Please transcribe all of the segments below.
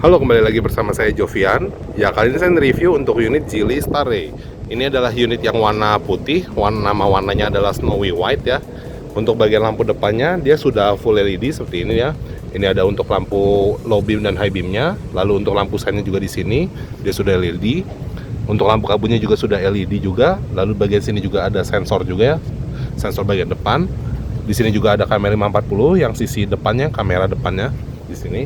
Halo, kembali lagi bersama saya Jovian. Ya, kali ini saya review untuk unit Geely Starray. Ini adalah unit yang warna putih, nama warnanya adalah Snowy White ya. Untuk bagian lampu depannya dia sudah full LED seperti ini ya. Ini ada untuk lampu low beam dan high beamnya. Lalu untuk lampu seinnya juga di sini dia sudah LED. Untuk lampu kabutnya juga sudah LED juga. Lalu bagian sini juga ada sensor juga ya, sensor bagian depan. Di sini juga ada kamera 540 yang sisi depannya, kamera depannya di sini.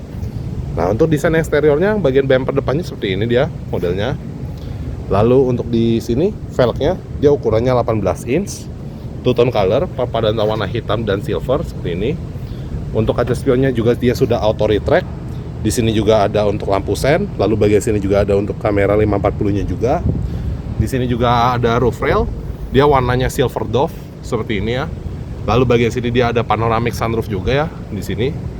Nah, untuk desain eksteriornya, bagian bumper depannya seperti ini dia modelnya. Lalu untuk di sini velgnya dia ukurannya 18 inch, two tone color, perpaduan warna hitam dan silver seperti ini. Untuk kaca spionnya juga dia sudah auto retract. Di sini juga ada untuk lampu sen, lalu bagian sini juga ada untuk kamera 540-nya juga. Di sini juga ada roof rail, dia warnanya silver dove seperti ini ya. Lalu bagian sini dia ada panoramic sunroof juga ya di sini.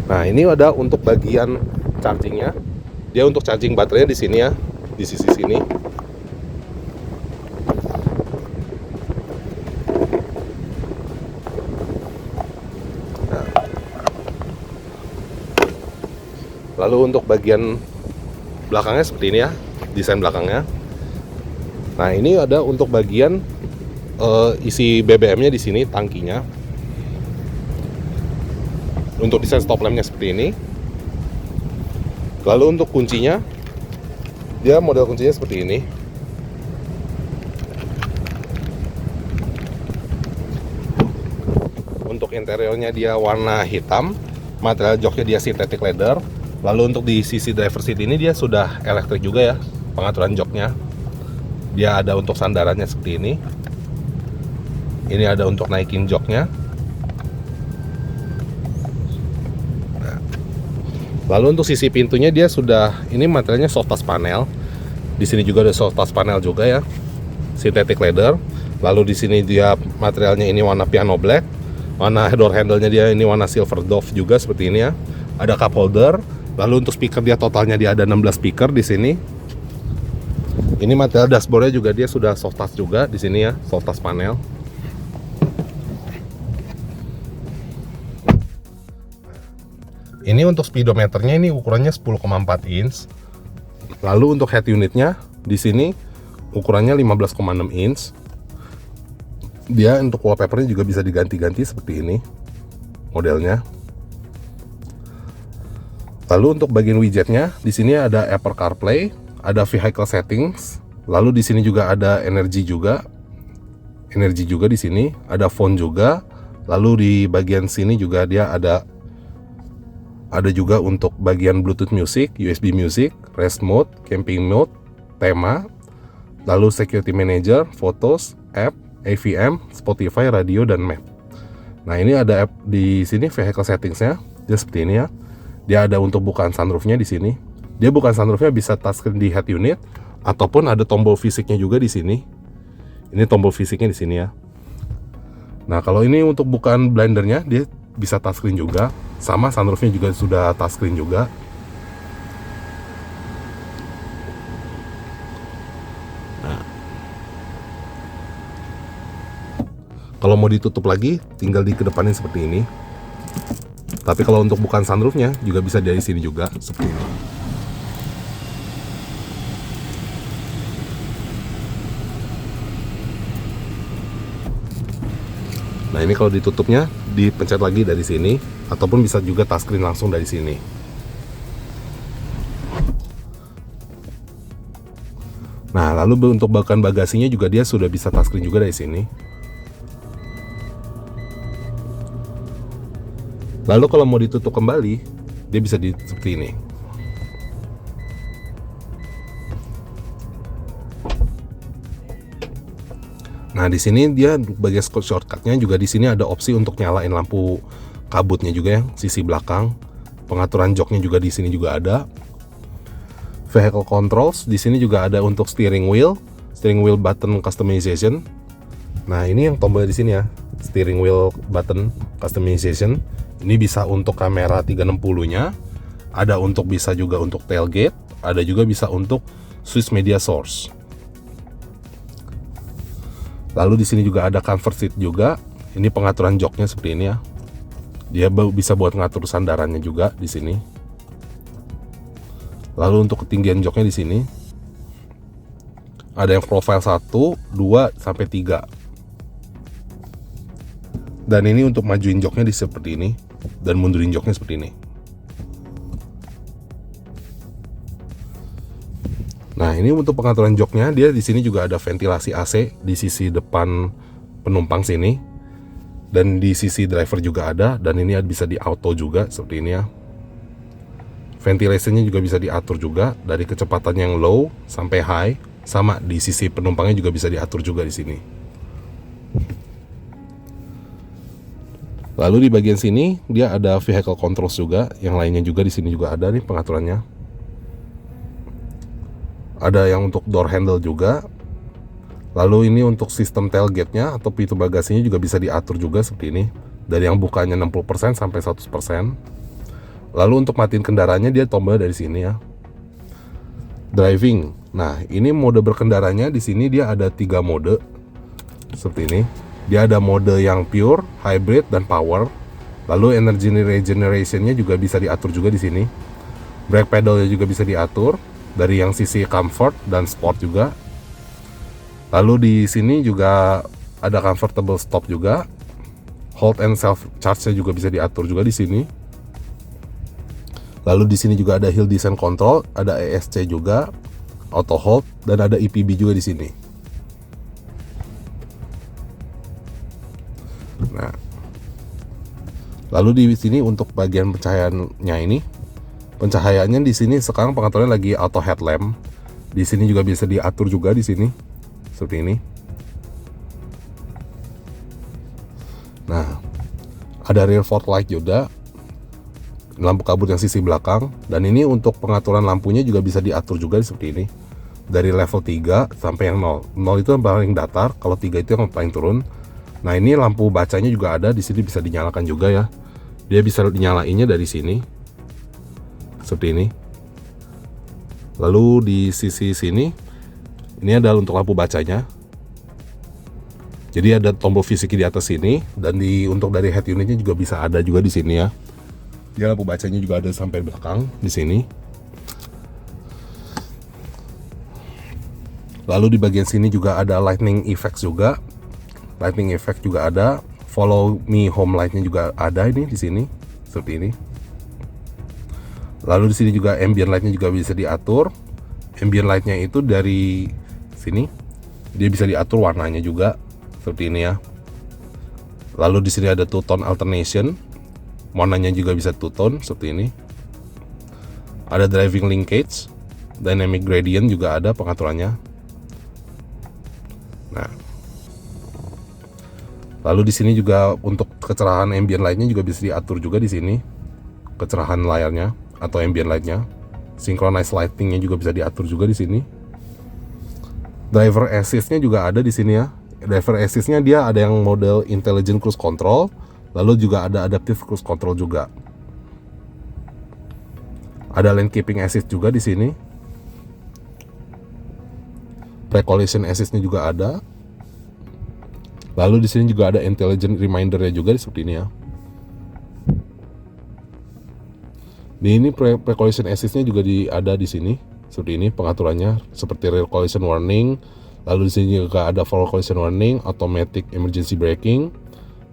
Nah, ini ada untuk bagian chargingnya. Dia untuk charging baterainya di sini ya, di sisi sini. Nah, lalu untuk bagian belakangnya seperti ini ya, desain belakangnya. Nah, ini ada untuk bagian isi BBM-nya di sini, tangkinya. Untuk desain stop lampnya seperti ini. Lalu untuk kuncinya, dia model kuncinya seperti ini. Untuk interiornya dia warna hitam, material joknya dia synthetic leather. Lalu untuk di sisi driver seat ini dia sudah elektrik juga ya, pengaturan joknya. Dia ada untuk sandarannya seperti ini. Ini ada untuk naikin joknya. Lalu untuk sisi pintunya dia sudah, ini materialnya soft touch panel. Di sini juga ada soft touch panel juga ya, synthetic leather. Lalu di sini dia materialnya ini warna piano black. Warna door handle-nya dia ini warna silver dove juga seperti ini ya. Ada cup holder. Lalu untuk speaker dia totalnya dia ada 16 speaker di sini. Ini material dashboardnya juga dia sudah soft touch juga di sini ya, soft touch panel. Ini untuk speedometernya ini ukurannya 10,4 inch. Lalu untuk head unitnya di sini ukurannya 15,6 inch. Dia untuk wallpapernya juga bisa diganti-ganti seperti ini modelnya. Lalu untuk bagian widgetnya di sini ada Apple CarPlay, ada vehicle settings. Lalu di sini juga ada energi juga di sini, ada phone juga. Lalu di bagian sini juga dia ada juga untuk bagian Bluetooth music, USB music, rest mode, camping mode, tema, lalu security manager, photos, app, AVM, Spotify, radio, dan map. Nah, ini ada app di sini vehicle settingsnya, dia seperti ini ya. Dia ada untuk bukaan sunroofnya di sini. Dia bukaan sunroofnya bisa touchscreen di head unit, ataupun ada tombol fisiknya juga di sini. Ini tombol fisiknya di sini ya. Nah, kalau ini untuk bukaan blindernya, dia bisa touchscreen juga. Sama sunroofnya juga sudah touchscreen juga. Nah, kalau mau ditutup lagi, tinggal dikedepanin seperti ini. Tapi kalau untuk bukan sunroofnya juga bisa dari sini juga seperti ini. Nah, ini kalau ditutupnya dipencet lagi dari sini, ataupun bisa juga touchscreen langsung dari sini. Nah, lalu untuk bagian bagasinya juga dia sudah bisa touchscreen juga dari sini. Lalu kalau mau ditutup kembali, dia bisa seperti ini. Nah, di sini dia bagian shortcutnya juga di sini ada opsi untuk nyalain lampu kabutnya juga ya, sisi belakang. Pengaturan joknya juga di sini juga ada. Vehicle controls di sini juga ada untuk steering wheel button customization. Nah, ini yang tombolnya di sini ya, steering wheel button customization. Ini bisa untuk kamera 360-nya, ada untuk bisa juga untuk tailgate, ada juga bisa untuk switch media source. Lalu di sini juga ada comfort seat juga. Ini pengaturan joknya seperti ini ya. Dia bisa buat ngatur sandarannya juga di sini. Lalu untuk ketinggian joknya di sini ada yang profile 1, 2 sampai 3. Dan ini untuk majuin joknya di seperti ini dan mundurin joknya seperti ini. Nah, ini untuk pengaturan joknya, dia di sini juga ada ventilasi AC di sisi depan penumpang sini. Dan di sisi driver juga ada, dan ini bisa di auto juga seperti ini ya. Ventilasinya juga bisa diatur juga dari kecepatan yang low sampai high, sama di sisi penumpangnya juga bisa diatur juga di sini. Lalu di bagian sini dia ada vehicle controls juga, yang lainnya juga di sini juga ada nih pengaturannya. Ada yang untuk door handle juga. Lalu ini untuk sistem tailgate-nya atau pintu bagasinya juga bisa diatur juga seperti ini. Dari yang bukanya 60% sampai 100%. Lalu untuk matiin kendaraannya dia tombol dari sini ya. Driving. Nah, ini mode berkendaranya di sini dia ada 3 mode. Seperti ini. Dia ada mode yang pure, hybrid, dan power. Lalu energy regeneration-nya juga bisa diatur juga di sini. Brake pedal-nya juga bisa diatur dari yang sisi comfort dan sport juga. Lalu di sini juga ada comfortable stop juga. Hold and self charge-nya juga bisa diatur juga di sini. Lalu di sini juga ada hill descent control, ada ESC juga, auto hold, dan ada EPB juga di sini. Nah, lalu di sini untuk bagian pencahayaannya ini, pencahayaannya di sini sekarang pengaturannya lagi auto headlamp. Di sini juga bisa diatur juga di sini seperti ini. Nah, ada rear fog light juga, lampu kabut yang sisi belakang, dan ini untuk pengaturan lampunya juga bisa diatur juga seperti ini. Dari level 3 sampai yang 0. 0 itu yang paling datar, kalau 3 itu yang paling turun. Nah, ini lampu bacanya juga ada di sini, bisa dinyalakan juga ya. Dia bisa dinyalainnya dari sini. Seperti ini. Lalu di sisi sini ini adalah untuk lampu bacanya. Jadi ada tombol fisik di atas sini, dan untuk dari head unitnya juga bisa ada juga di sini ya. Dia lampu bacanya juga ada sampai belakang di sini. Lalu di bagian sini juga ada lightning effect juga. Lightning effect juga ada. Follow me home light-nya juga ada ini di sini. Seperti ini. Lalu di sini juga ambient light-nya juga bisa diatur. Ambient light-nya itu dari sini. Dia bisa diatur warnanya juga seperti ini ya. Lalu di sini ada two tone alternation. Warnanya juga bisa two tone seperti ini. Ada driving linkage, dynamic gradient juga ada pengaturannya. Nah, lalu di sini juga untuk kecerahan ambient light-nya juga bisa diatur juga di sini. Kecerahan layarnya atau ambient light-nya. Synchronized lighting-nya juga bisa diatur juga di sini. Driver assist-nya juga ada di sini ya. Driver assist-nya dia ada yang model intelligent cruise control, lalu juga ada adaptive cruise control juga. Ada lane keeping assist juga di sini. Pre-collision assist-nya juga ada. Lalu di sini juga ada intelligent reminder-nya juga seperti ini ya. Di ini pre-collision assist-nya juga ada di sini. Seperti ini pengaturannya, seperti rear collision warning. Lalu di sini juga ada forward collision warning, automatic emergency braking,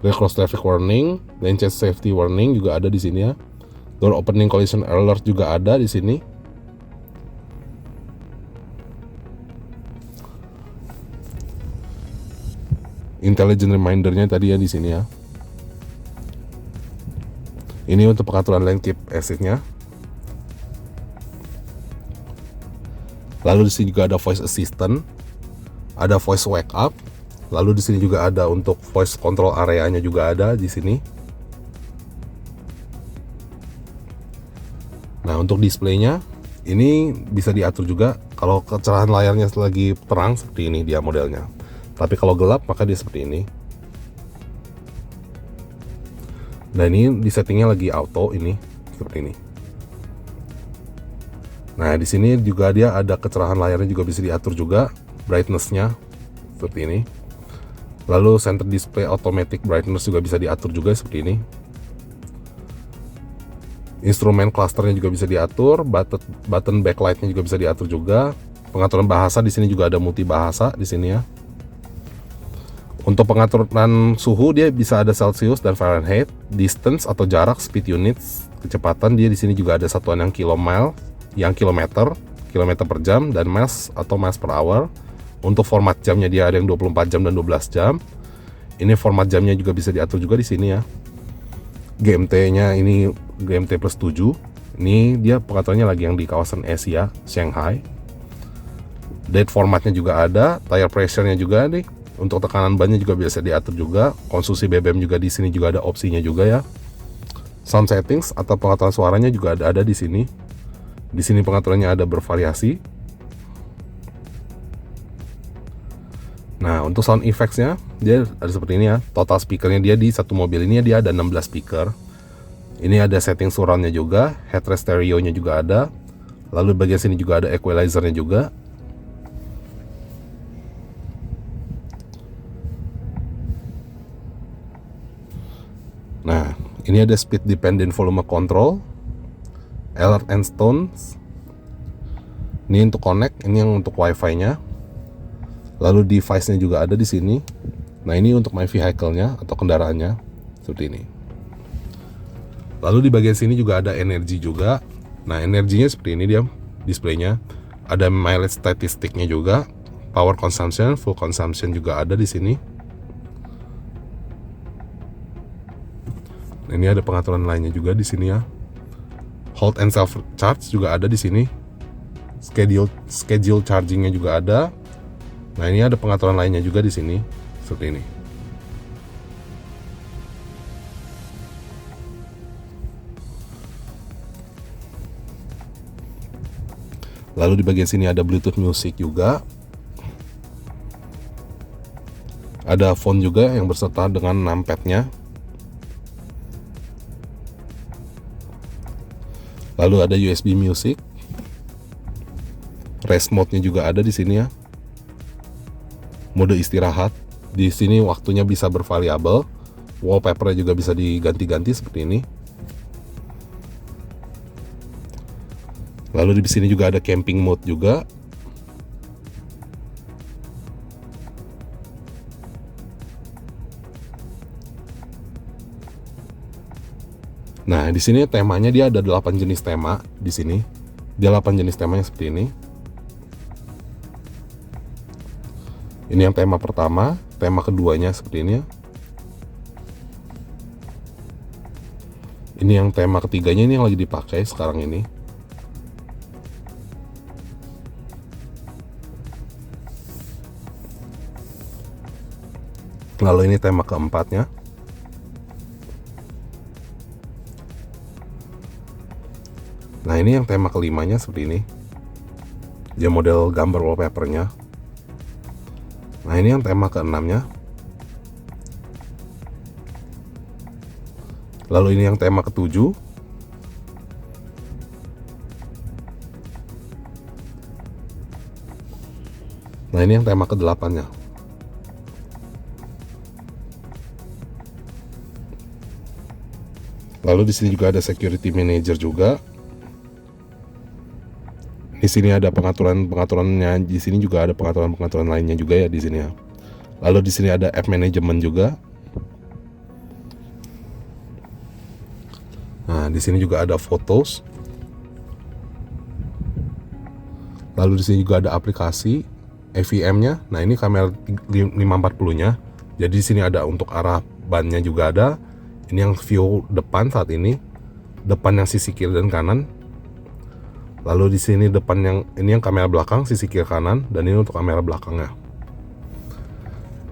rear cross traffic warning, lane change safety warning juga ada di sini ya. Door opening collision alert juga ada di sini. Intelligent reminder-nya tadi ya di sini ya. Ini untuk pengaturan lane keep assist-nya. Lalu di sini juga ada voice assistant, ada voice wake up. Lalu di sini juga ada untuk voice control area-nya juga ada di sini. Nah, untuk display-nya ini bisa diatur juga. Kalau kecerahan layarnya lagi terang seperti ini dia modelnya. Tapi kalau gelap maka dia seperti ini. Dan ini di settingnya lagi auto ini seperti ini. Nah, di sini juga dia ada kecerahan layarnya juga bisa diatur juga, brightness-nya seperti ini. Lalu center display automatic brightness juga bisa diatur juga seperti ini. Instrumen clusternya juga bisa diatur, button backlightnya juga bisa diatur juga. Pengaturan bahasa di sini juga ada multi bahasa di sini ya. Untuk pengaturan suhu dia bisa ada Celsius dan Fahrenheit, distance atau jarak, speed units, kecepatan dia di sini juga ada satuan yang kilometer per jam, dan miles atau miles per hour. Untuk format jamnya dia ada yang 24 jam dan 12 jam. Ini format jamnya juga bisa diatur juga di sini ya. GMT-nya ini GMT plus 7. Ini dia pengaturannya lagi yang di kawasan Asia, Shanghai. Date formatnya juga ada, tire pressure-nya juga nih. Untuk tekanan bannya juga bisa diatur juga. Konsumsi BBM juga di sini juga ada opsinya juga ya. Sound settings atau pengaturan suaranya juga ada di sini. Di sini pengaturannya ada bervariasi. Nah, untuk sound effects-nya dia ada seperti ini ya. Total speakernya dia di satu mobil ini dia ada 16 speaker. Ini ada setting surround-nya juga, headrest stereo-nya juga ada. Lalu bagian sini juga ada equalizer-nya juga. Nah, ini ada speed dependent volume control, alert and stones. Ini untuk connect, ini yang untuk wifi-nya. Lalu device-nya juga ada di sini. Nah, ini untuk my vehicle-nya atau kendaraannya seperti ini. Lalu di bagian sini juga ada energi juga. Nah, energinya seperti ini dia display-nya. Ada mileage statistiknya juga, power consumption, full consumption juga ada di sini. Nah, ini ada pengaturan lainnya juga di sini ya. Hold and self charge juga ada di sini. Schedule charging-nya juga ada. Nah, ini ada pengaturan lainnya juga di sini seperti ini. Lalu di bagian sini ada Bluetooth Music juga. Ada phone juga yang berserta dengan numpad-nya. Lalu ada USB Music. Rest mode-nya juga ada di sini ya. Mode istirahat. Di sini waktunya bisa bervariabel. Wallpaper-nya juga bisa diganti-ganti seperti ini. Lalu di sini juga ada camping mode juga. Nah, di sini temanya dia ada 8 jenis tema di sini. Dia 8 jenis temanya seperti ini. Ini yang tema pertama, tema keduanya seperti ini ya. Ini yang tema ketiganya, ini yang lagi dipakai sekarang ini. Lalu ini tema keempatnya. Nah, ini yang tema kelimanya seperti ini. Dia model gambar wallpapernya. Nah, ini yang tema keenamnya. Lalu ini yang tema ketujuh. Nah, ini yang tema kedelapannya. Lalu di sini juga ada security manager juga. Di sini ada pengaturannya, di sini juga ada pengaturan lainnya juga ya di sini ya. Lalu di sini ada app management juga. Nah, di sini juga ada photos. Lalu di sini juga ada aplikasi AVM-nya. Nah, ini kamera 540-nya. Jadi di sini ada untuk arah bannya juga ada. Ini yang view depan saat ini. Depan yang sisi kiri dan kanan. Lalu di sini depan ini yang kamera belakang sisi kiri kanan, dan ini untuk kamera belakangnya.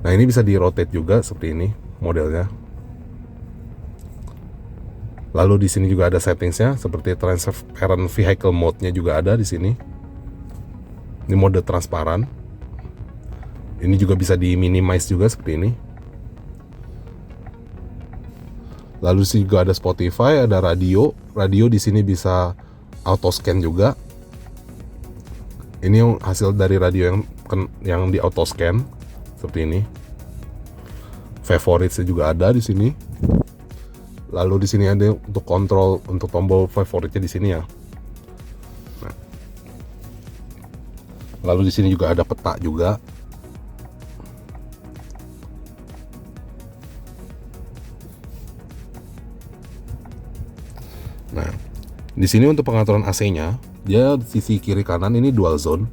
Nah, ini bisa di rotate juga seperti ini modelnya. Lalu di sini juga ada settingsnya seperti transparent vehicle mode-nya juga ada di sini. Ini mode transparan. Ini juga bisa di minimize juga seperti ini. Lalu di sini juga ada Spotify, ada radio. Radio di sini bisa auto scan juga. Ini yang hasil dari radio yang di auto scan seperti ini. Favorites juga ada di sini. Lalu di sini ada untuk kontrol untuk tombol favoritnya di sini ya. Nah. Lalu di sini juga ada peta juga. Nah, di sini untuk pengaturan AC-nya, dia sisi kiri kanan ini dual zone.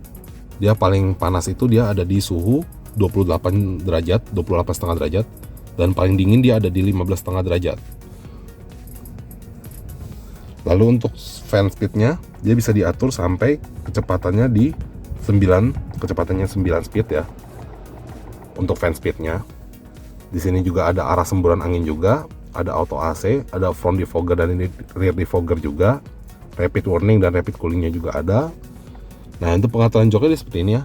Dia paling panas itu dia ada di suhu 28 derajat, 28,5 derajat, dan paling dingin dia ada di 15,5 derajat. Lalu untuk fan speednya, dia bisa diatur sampai kecepatannya di 9, kecepatannya 9 speed ya. Untuk fan speednya. Di sini juga ada arah semburan angin juga, ada auto AC, ada front defogger dan ini rear defogger juga, rapid warning dan rapid coolingnya juga ada. Nah, untuk pengaturan joknya seperti ini ya.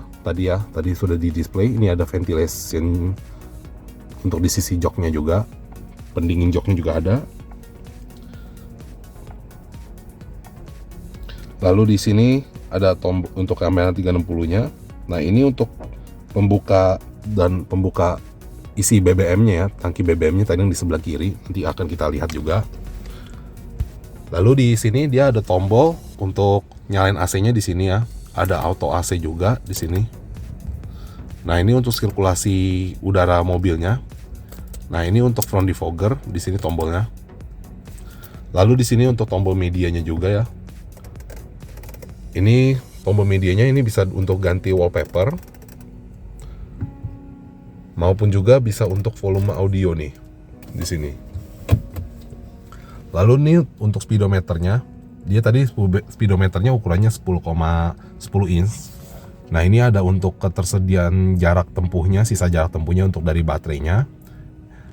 Tadi sudah di display. Ini ada ventilation untuk di sisi joknya juga, pendingin joknya juga ada. Lalu di sini ada tombol untuk kamera 360-nya. Nah, ini untuk pembuka isi BBM-nya ya, tangki BBM-nya tadi yang di sebelah kiri, nanti akan kita lihat juga. Lalu di sini dia ada tombol untuk nyalain AC-nya di sini ya. Ada auto AC juga di sini. Nah, ini untuk sirkulasi udara mobilnya. Nah, ini untuk front defogger di sini tombolnya. Lalu di sini untuk tombol medianya juga ya. Ini tombol medianya ini bisa untuk ganti wallpaper, maupun juga bisa untuk volume audio nih di sini. Lalu nih untuk speedometernya, dia tadi speedometernya ukurannya 10,10 inch. Nah, ini ada untuk ketersediaan jarak tempuhnya, sisa jarak tempuhnya untuk dari baterainya.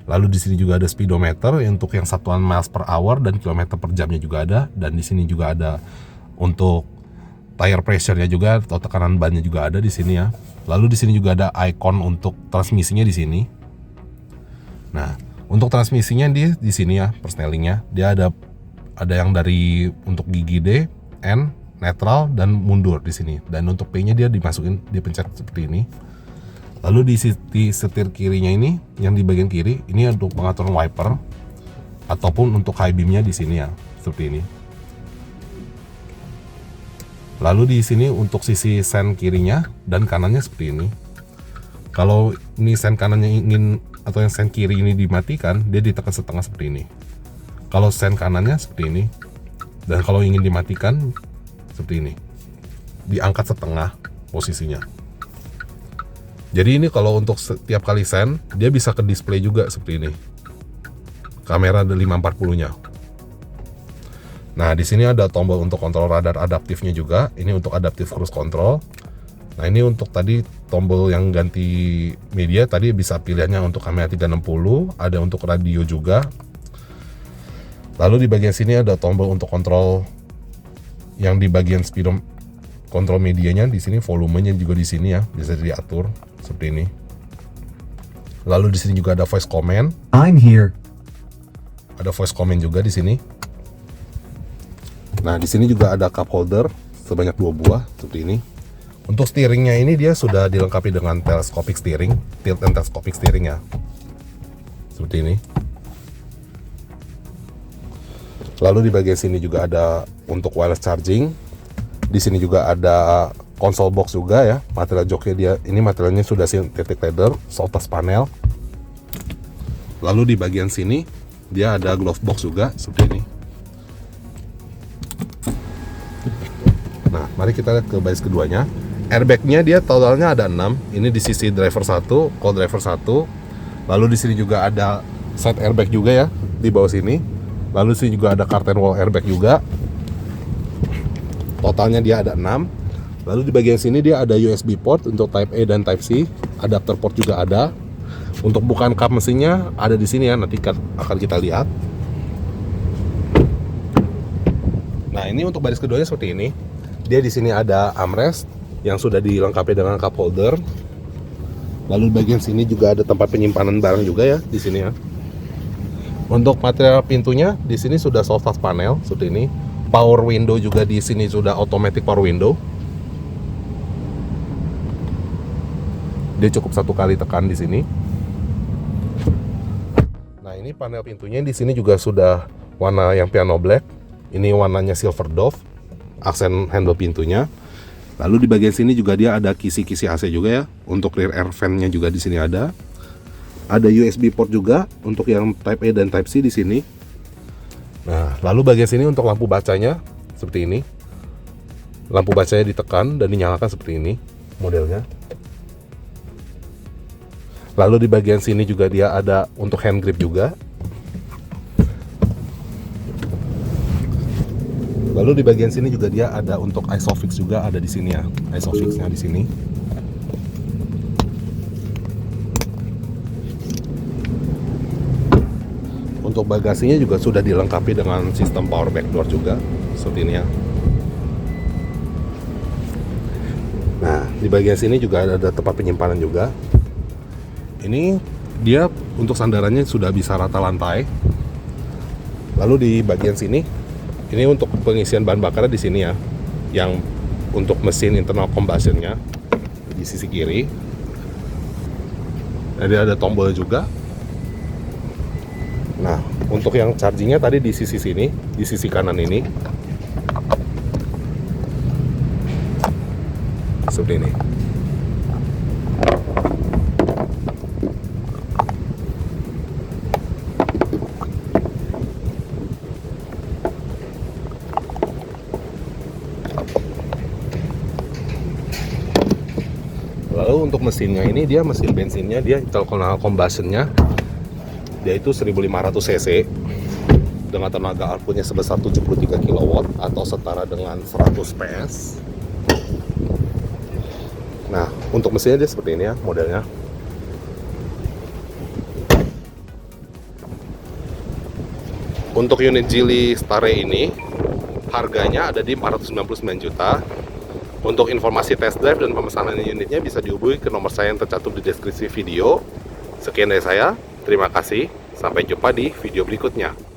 Lalu di sini juga ada speedometer untuk yang satuan miles per hour dan kilometer per jamnya juga ada, dan di sini juga ada untuk tire pressure-nya juga atau tekanan bannya juga ada di sini ya. Lalu di sini juga ada icon untuk transmisinya di sini. Nah, untuk transmisinya di sini ya, persnelingnya dia ada yang dari untuk gigi D, N, netral dan mundur di sini. Dan untuk P-nya dia dipencet seperti ini. Lalu di setir kirinya ini, yang di bagian kiri ini untuk pengaturan wiper ataupun untuk high beam-nya di sini ya, seperti ini. Lalu di sini untuk sisi sen kirinya dan kanannya seperti ini. Kalau ini sen kanannya atau yang sen kiri ini dimatikan, dia ditekan setengah seperti ini. Kalau sen kanannya seperti ini. Dan kalau ingin dimatikan seperti ini. Diangkat setengah posisinya. Jadi ini kalau untuk setiap kali sen, dia bisa ke display juga seperti ini. Kamera 540-nya. Nah, di sini ada tombol untuk kontrol radar adaptifnya juga. Ini untuk adaptive cruise control. Nah, ini untuk tadi tombol yang ganti media tadi bisa pilihannya untuk kamera 360, ada untuk radio juga. Lalu di bagian sini ada tombol untuk kontrol yang di bagian kontrol medianya. Di sini volumenya juga di sini ya, bisa diatur seperti ini. Lalu di sini juga ada voice command. I'm here. Ada voice command juga di sini. Nah, di sini juga ada cup holder sebanyak 2 buah seperti ini. Untuk steeringnya ini dia sudah dilengkapi dengan telescopic steering, tilt and telescopic steering ya. Seperti ini. Lalu di bagian sini juga ada untuk wireless charging. Di sini juga ada console box juga ya. Material joknya dia ini materialnya sudah synthetic leather, soft touch panel. Lalu di bagian sini dia ada glove box juga seperti ini. Nah, mari kita lihat ke baris keduanya. Airbagnya dia totalnya ada 6. Ini di sisi driver 1, co-driver 1. Lalu di sini juga ada side airbag juga ya di bawah sini. Lalu di sini juga ada curtain wall airbag juga. Totalnya dia ada 6. Lalu di bagian sini dia ada USB port untuk Type A dan Type C. Adapter port juga ada. Untuk bukaan kap mesinnya ada di sini ya, nanti akan kita lihat. Nah, ini untuk baris keduanya seperti ini. Dia di sini ada armrest yang sudah dilengkapi dengan cup holder. Lalu di bagian sini juga ada tempat penyimpanan barang juga ya di sini ya. Untuk material pintunya di sini sudah soft touch panel seperti ini. Power window juga di sini sudah automatic power window. Dia cukup 1 kali tekan di sini. Nah, ini panel pintunya di sini juga sudah warna yang piano black. Ini warnanya silver dove, aksen handle pintunya. Lalu di bagian sini juga dia ada kisi-kisi AC juga ya. Untuk rear air fan-nya juga di sini ada. Ada USB port juga untuk yang Type A dan Type C di sini. Nah, lalu bagian sini untuk lampu bacanya seperti ini. Lampu bacanya ditekan dan dinyalakan seperti ini modelnya. Lalu di bagian sini juga dia ada untuk hand grip juga. Lalu di bagian sini juga dia ada untuk ISOFIX juga, ada di sini ya, ISOFIX-nya di sini. Untuk bagasinya juga sudah dilengkapi dengan sistem power back door juga, seperti ini ya. Nah, di bagian sini juga ada tempat penyimpanan juga. Ini dia untuk sandarannya sudah bisa rata lantai. Lalu di bagian sini, ini untuk pengisian bahan bakarnya di sini ya, yang untuk mesin internal combustion-nya di sisi kiri. Jadi ada tombol juga. Nah, untuk yang chargingnya tadi di sisi sini, di sisi kanan ini, seperti ini. Lalu untuk mesinnya ini, dia mesin bensinnya, dia internal combustion-nya dia itu 1500 cc dengan tenaga outputnya sebesar 73 kW atau setara dengan 100 PS. Nah, untuk mesinnya dia seperti ini ya modelnya. Untuk unit Geely Starray ini harganya ada di 499 juta. Untuk informasi test drive dan pemesanan unitnya bisa dihubungi ke nomor saya yang tercantum di deskripsi video. Sekian dari saya, terima kasih, sampai jumpa di video berikutnya.